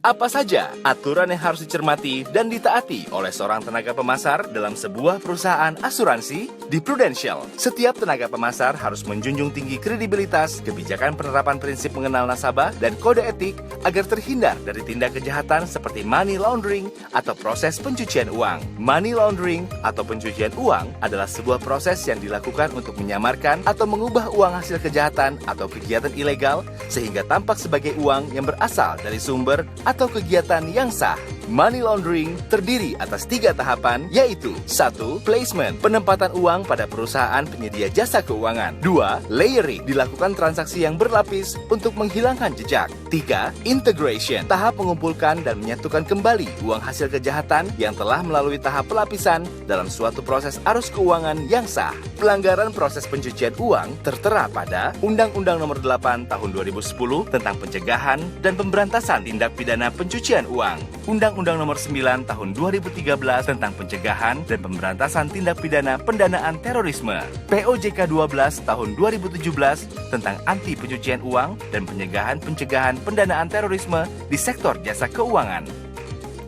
Apa saja aturan yang harus dicermati dan ditaati oleh seorang tenaga pemasar dalam sebuah perusahaan asuransi? Di Prudential, setiap tenaga pemasar harus menjunjung tinggi kredibilitas, kebijakan penerapan prinsip mengenal nasabah, dan kode etik agar terhindar dari tindak kejahatan seperti money laundering atau proses pencucian uang. Money laundering atau pencucian uang adalah sebuah proses yang dilakukan untuk menyamarkan atau mengubah uang hasil kejahatan atau kegiatan ilegal sehingga tampak sebagai uang yang berasal dari sumber atau kegiatan yang sah. Money laundering terdiri atas 3 tahapan, yaitu 1. Placement, penempatan uang pada perusahaan penyedia jasa keuangan. 2. Layering, dilakukan transaksi yang berlapis untuk menghilangkan jejak. 3. Integration, tahap mengumpulkan dan menyatukan kembali uang hasil kejahatan yang telah melalui tahap pelapisan dalam suatu proses arus keuangan yang sah. Pelanggaran proses pencucian uang tertera pada Undang-Undang Nomor 8 Tahun 2010 tentang pencegahan dan pemberantasan tindak pidana pencucian uang. Undang-Undang Nomor 9 Tahun 2013 tentang pencegahan dan pemberantasan tindak pidana pendanaan terorisme. POJK 12 Tahun 2017 tentang anti pencucian uang dan pencegahan pendanaan terorisme di sektor jasa keuangan.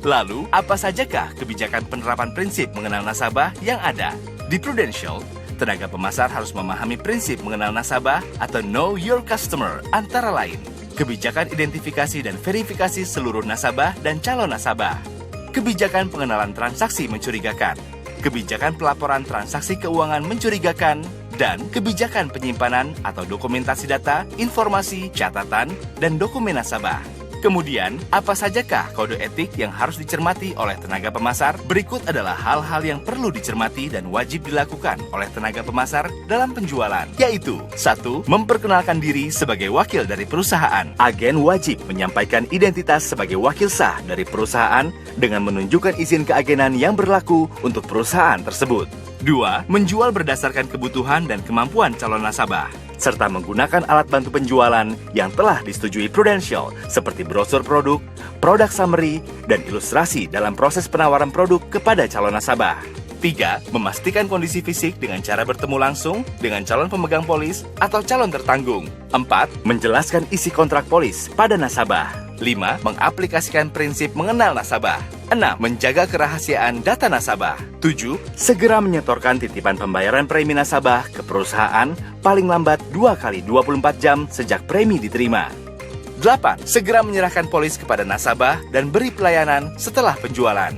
Lalu, apa sajakah kebijakan penerapan prinsip mengenal nasabah yang ada? Di Prudential, tenaga pemasar harus memahami prinsip mengenal nasabah atau Know Your Customer, antara lain kebijakan identifikasi dan verifikasi seluruh nasabah dan calon nasabah, kebijakan pengenalan transaksi mencurigakan, kebijakan pelaporan transaksi keuangan mencurigakan, dan kebijakan penyimpanan atau dokumentasi data, informasi, catatan, dan dokumen nasabah. Kemudian, apa sajakah kode etik yang harus dicermati oleh tenaga pemasar? Berikut adalah hal-hal yang perlu dicermati dan wajib dilakukan oleh tenaga pemasar dalam penjualan, yaitu 1. Memperkenalkan diri sebagai wakil dari perusahaan. Agen wajib menyampaikan identitas sebagai wakil sah dari perusahaan dengan menunjukkan izin keagenan yang berlaku untuk perusahaan tersebut. 2. Menjual berdasarkan kebutuhan dan kemampuan calon nasabah, serta menggunakan alat bantu penjualan yang telah disetujui Prudential seperti brosur produk, produk summary, dan ilustrasi dalam proses penawaran produk kepada calon nasabah. 3. Memastikan kondisi fisik dengan cara bertemu langsung dengan calon pemegang polis atau calon tertanggung. 4. Menjelaskan isi kontrak polis pada nasabah. 5. Mengaplikasikan prinsip mengenal nasabah. 6. Menjaga kerahasiaan data nasabah. 7. Segera menyetorkan titipan pembayaran premi nasabah ke perusahaan paling lambat 2 kali 24 jam sejak premi diterima. 8. Segera menyerahkan polis kepada nasabah dan beri pelayanan setelah penjualan.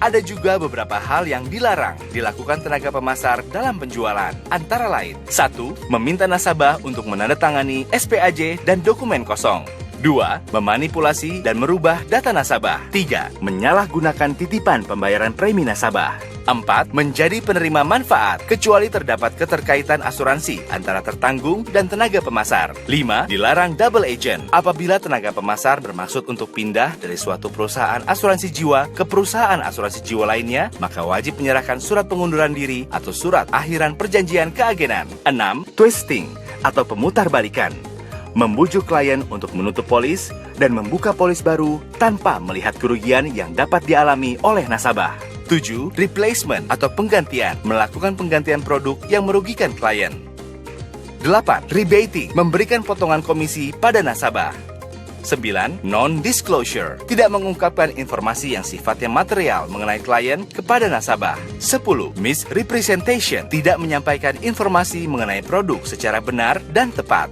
Ada juga beberapa hal yang dilarang dilakukan tenaga pemasar dalam penjualan, antara lain 1. Meminta nasabah untuk menandatangani SPAJ dan dokumen kosong. 2. Memanipulasi dan merubah data nasabah. 3. Menyalahgunakan titipan pembayaran premi nasabah. 4. Menjadi penerima manfaat kecuali terdapat keterkaitan asuransi antara tertanggung dan tenaga pemasar. 5. Dilarang double agent. Apabila tenaga pemasar bermaksud untuk pindah dari suatu perusahaan asuransi jiwa ke perusahaan asuransi jiwa lainnya, maka wajib menyerahkan surat pengunduran diri atau surat akhiran perjanjian keagenan. 6. Twisting atau pemutarbalikan, membujuk klien untuk menutup polis dan membuka polis baru tanpa melihat kerugian yang dapat dialami oleh nasabah. 7. Replacement atau penggantian, melakukan penggantian produk yang merugikan klien. 8. Rebating, memberikan potongan komisi pada nasabah. 9. Non-disclosure, tidak mengungkapkan informasi yang sifatnya material mengenai klien kepada nasabah. 10. Misrepresentation, tidak menyampaikan informasi mengenai produk secara benar dan tepat.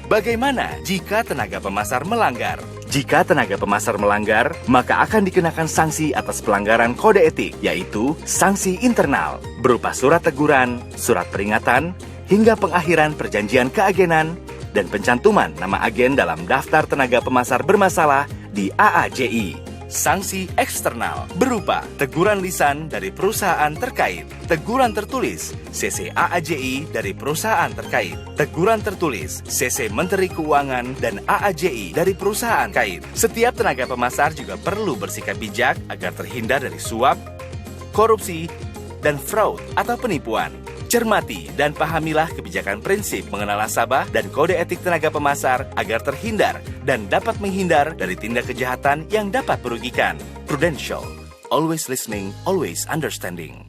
Bagaimana jika tenaga pemasar melanggar? Jika tenaga pemasar melanggar, maka akan dikenakan sanksi atas pelanggaran kode etik, yaitu sanksi internal, berupa surat teguran, surat peringatan, hingga pengakhiran perjanjian keagenan, dan pencantuman nama agen dalam daftar tenaga pemasar bermasalah di AAJI. Sanksi eksternal berupa teguran lisan dari perusahaan terkait, teguran tertulis CC AAJI dari perusahaan terkait, teguran tertulis CC Menteri Keuangan dan AAJI dari perusahaan terkait. Setiap tenaga pemasar juga perlu bersikap bijak agar terhindar dari suap, korupsi, dan fraud atau penipuan. Cermati dan pahamilah kebijakan prinsip mengenal nasabah dan kode etik tenaga pemasar agar terhindar dan dapat menghindar dari tindak kejahatan yang dapat merugikan. Prudential, always listening, always understanding.